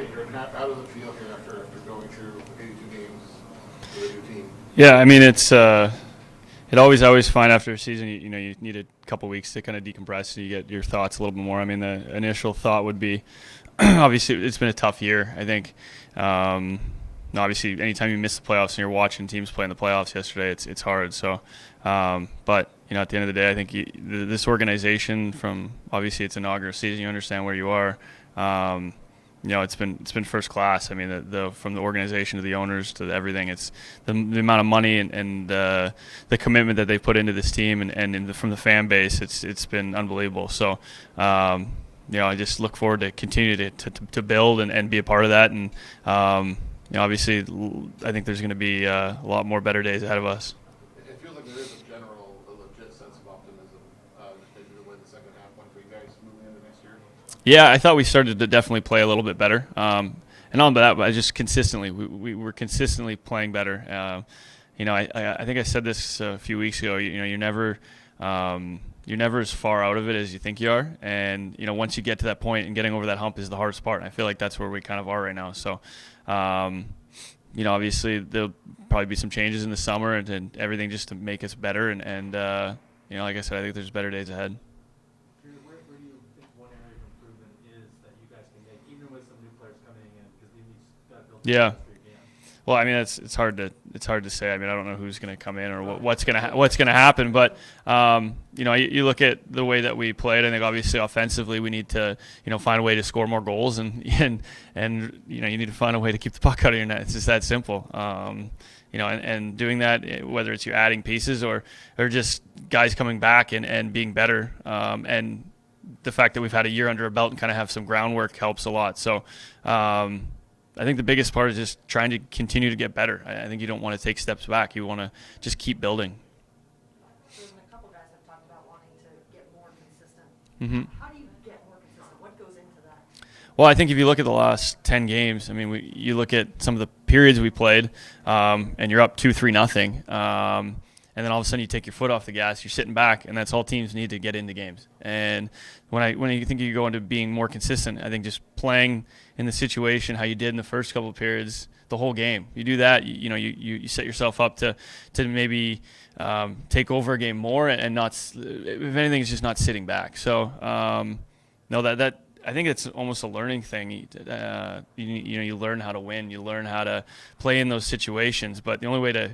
here, and how does it feel here after going through 82 games with a new team? Yeah, I mean I always find after a season you know you need a couple weeks to kind of decompress and you get your thoughts a little bit more. I mean the initial thought would be obviously it's been a tough year. I think obviously anytime you miss the playoffs and you're watching teams play in the playoffs yesterday, it's hard. So but you know at the end of the day, I think this organization, from obviously its inaugural season, you understand where you are. You know, it's been first class. I mean, from the organization to the owners to everything, it's the amount of money and the commitment that they put into this team and from the fan base. It's been unbelievable. So, you know, I just look forward to continue to build and be a part of that. And you know, obviously, I think there's going to be a lot more better days ahead of us. It feels like there is a legit sense of optimism maybe the way the second half went for you guys moving into next year. Yeah, I thought we started to definitely play a little bit better. And on that, but I just consistently, we were consistently playing better. You know, I think I said this a few weeks ago. You know, you're never as far out of it as you think you are. And, you know, once you get to that point and getting over that hump is the hardest part. And I feel like that's where we kind of are right now. So, you know, obviously there'll probably be some changes in the summer and everything just to make us better. And you know, like I said, I think there's better days ahead. Where do you think one area of improvement is that you guys can make, even with some new players coming in, because you got to build Yeah. chemistry again? Well, I mean, it's hard to say. I mean, I don't know who's going to come in or what's going to happen. But you know, you look at the way that we played. I think obviously offensively we need to find a way to score more goals and you know you need to find a way to keep the puck out of your net. It's just that simple. You know, and doing that, whether it's you adding pieces or just guys coming back and being better, and the fact that we've had a year under our belt and kind of have some groundwork helps a lot. So. I think the biggest part is just trying to continue to get better. I think you don't want to take steps back. You want to just keep building. A couple guys have talked about wanting to get more consistent. Mm-hmm. How do you get more consistent? What goes into that? Well, I think if you look at the last 10 games, I mean, you look at some of the periods we played, and you're up 2-3-0. And then all of a sudden you take your foot off the gas, you're sitting back, and that's all teams need to get into games. And when you think you go into being more consistent, I think just playing in the situation how you did in the first couple of periods, the whole game. You do that, you set yourself up to maybe take over a game more and not, if anything, it's just not sitting back. So no, that I think it's almost a learning thing. You learn how to win, you learn how to play in those situations, but the only way to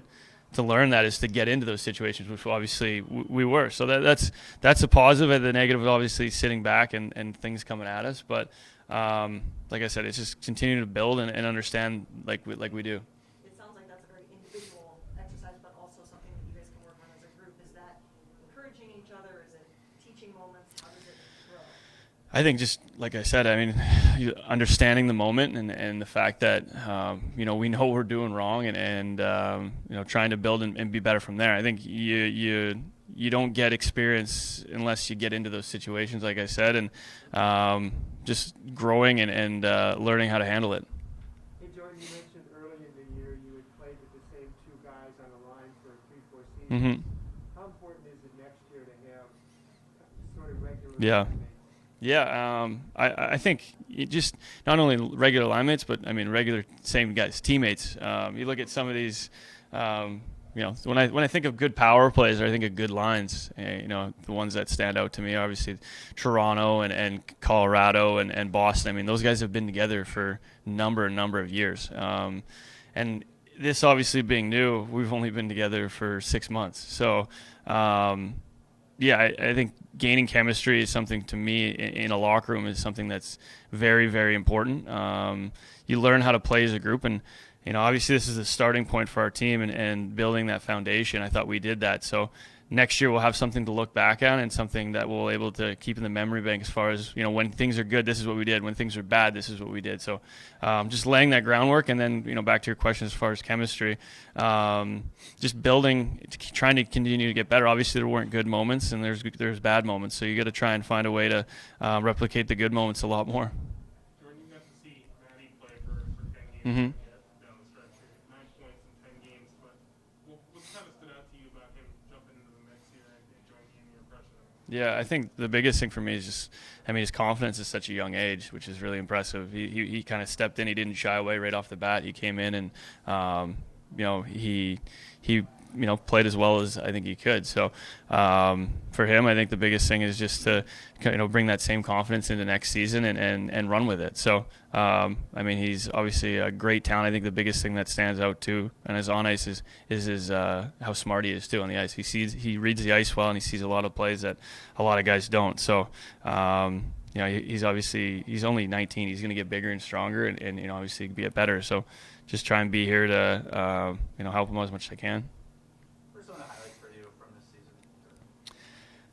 learn that is to get into those situations, which obviously we were. So that's a positive. And the negative is obviously sitting back and things coming at us. But like I said, it's just continuing to build and understand like we do. It sounds like that's a very individual exercise, but also something that you guys can work on as a group. Is that encouraging each other? Is it teaching moments? How does it grow? I think just like I said, I mean, understanding the moment and the fact that we know we're doing wrong and trying to build and be better from there. I think you don't get experience unless you get into those situations, like I said, and just growing and learning how to handle it. Hey Jordan, you mentioned early in the year you had played with the same two guys on a line for 3-4 seasons. Mm-hmm. How important is it next year to have sort of regular? Yeah. teammates? Yeah, I think just not only regular line mates, but I mean regular same guys, teammates. You look at some of these, when I think of good power plays, or I think of good lines. The ones that stand out to me, obviously, Toronto and Colorado and Boston. I mean, those guys have been together for a number of years. And this obviously being new, we've only been together for 6 months. So. I think gaining chemistry is something to me in a locker room is something that's very, very important. You learn how to play as a group, and obviously this is the starting point for our team and building that foundation. I thought we did that. So next year we'll have something to look back on and something that we'll able to keep in the memory bank as far as when things are good, this is what we did. When things are bad, this is what we did. So just laying that groundwork, and then back to your question as far as chemistry, just building, trying to continue to get better. Obviously there weren't good moments and there's bad moments, so you got to try and find a way to replicate the good moments a lot more. Jordan, you got to see Matty play for 10 games. Mm-hmm. Down the stretch here. 9 points in 10 games, but what kind of stood out to you about him jumping into the mix here and joining in your impression of him? Yeah, I think the biggest thing for me is just, I mean, his confidence at such a young age, which is really impressive. He kind of stepped in. He didn't shy away right off the bat. He came in and, he played as well as I think he could. So for him, I think the biggest thing is just to bring that same confidence into next season and run with it. So I mean, he's obviously a great talent. I think the biggest thing that stands out too, and is on ice is his how smart he is too on the ice. He reads the ice well, and he sees a lot of plays that a lot of guys don't. So he's only 19. He's going to get bigger and stronger, and obviously get better. So just try and be here to help him as much as I can. What are some of the highlights for you from this season?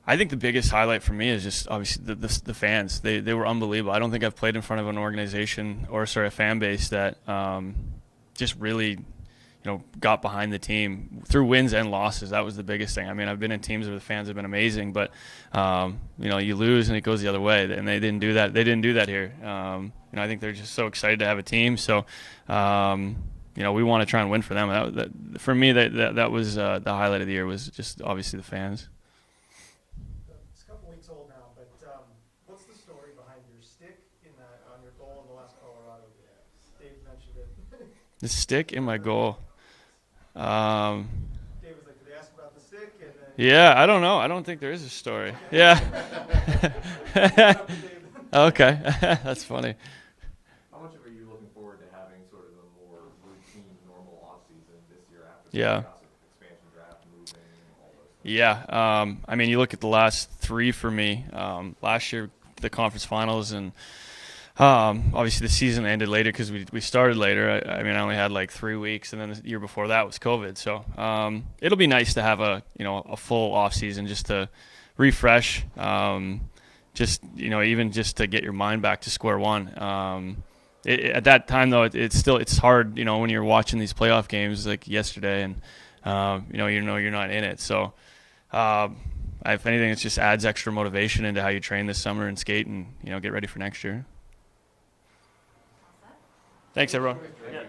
I think the biggest highlight for me is just obviously the fans. They were unbelievable. I don't think I've played in front of an organization a fan base that just really got behind the team through wins and losses. That was the biggest thing. I mean, I've been in teams where the fans have been amazing, but you lose and it goes the other way, and they didn't do that. They didn't do that here. I think they're just so excited to have a team. So we want to try and win for them. For me, that was the highlight of the year, was just obviously the fans. It's a couple weeks old now, but what's the story behind your stick on your goal in the last Colorado? Dave mentioned it. The stick in my goal. Dave was like, did they ask about the stick? And then Yeah, I don't know. I don't think there is a story. Yeah. Okay, that's funny. How much are you looking forward to having sort of a more routine, normal off-season this year after Yeah. expansion draft, moving, all those things? Yeah, I mean, you look at the last three for me. Last year, the conference finals, and obviously the season ended later because we started later. I mean, I only had like 3 weeks, and then the year before that was COVID. So it'll be nice to have a full off season just to refresh. Even just to get your mind back to square one. At that time though, it's hard. When you're watching these playoff games like yesterday, and you're not in it. So if anything, it just adds extra motivation into how you train this summer and skate and get ready for next year. Thanks, everyone.